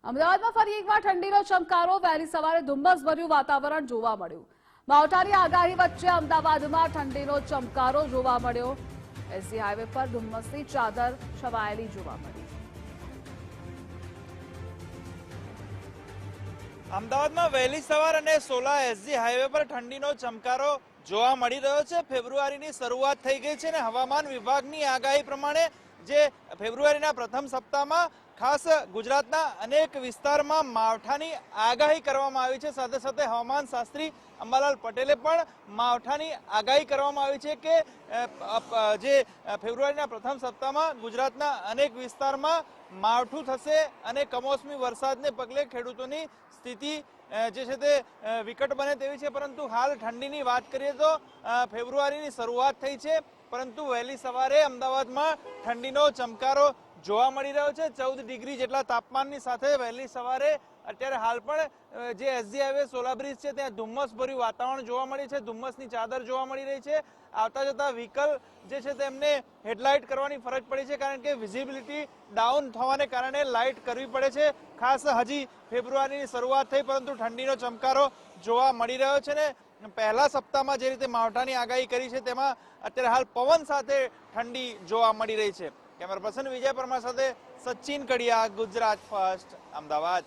અમદાવાદમાં ફરી એકવાર ઠંડીનો ચમકારો, વહેલી સવારે ધુમ્મસભર્યું વાતાવરણ જોવા મળ્યું। માવઠાની આગાહી વચ્ચે અમદાવાદમાં ઠંડીનો ચમકારો જોવા મળ્યો। એસજી હાઈવે પર ધુમ્મસની ચાદર છવાયેલી જોવા મળી। અમદાવાદમાં વહેલી સવાર અને સોલા એસજી હાઈવે પર ઠંડીનો ચમકારો જોવા મળી રહ્યો છે। ફેબ્રુઆરીની શરૂઆત થઈ ગઈ છે અને હવામાન વિભાગની આગાહી પ્રમાણે જે ફેબ્રુઆરીના પ્રથમ સપ્તાહમાં ખાસ ગુજરાતના અનેક વિસ્તારમાં માવઠાની આગાહી કરવામાં આવી છે। સાથે સાથે હવામાન શાસ્ત્રી અંબાલાલ પટેલે પણ માવઠાની આગાહી કરવામાં આવી છે કે જે ફેબ્રુઆરીના પ્રથમ સપ્તાહમાં ગુજરાતના અનેક વિસ્તારમાં માવઠું થશે અને કમોસમી વરસાદને પગલે ખેડૂતોની સ્થિતિ જે છે તે વિકટ બને તેવી છે। પરંતુ હાલ ઠંડીની વાત કરીએ તો ફેબ્રુઆરીની શરૂઆત થઈ છે, પરંતુ વહેલી સવારે અમદાવાદમાં ઠંડીનો ચમકારો જોવા મળી રહ્યો છે। 14 ડિગ્રી જેટલા તાપમાનની સાથે વહેલી સવારે અત્યારે હાલ પણ જે એસજી હાઈવે સોલા બ્રિજ છે ત્યાં ધુમ્મસભર્યું વાતાવરણ જોવા મળે છે, ધુમ્મસની ચાદર જોવા મળી રહી છે। આવતા જતા વ્હીકલ જે છે તેમને હેડલાઇટ કરવાની ફરજ પડી છે, કારણ કે વિઝિબિલિટી ડાઉન થવાને કારણે લાઇટ કરવી પડે છે। ખાસ હજી ફેબ્રુઆરીની શરૂઆત થઈ, પરંતુ ઠંડીનો ચમકારો જોવા મળી રહ્યો છે ને પહેલા સપ્તાહમાં જે રીતે માવઠાની આગાહી કરી છે તેમાં અત્યારે હાલ પવન સાથે ઠંડી જોવા મળી રહી છે। કેમેરા પર્સન વિજય પરમાર સાથે સચિન કડિયા, ગુજરાત ફર્સ્ટ, અમદાવાદ।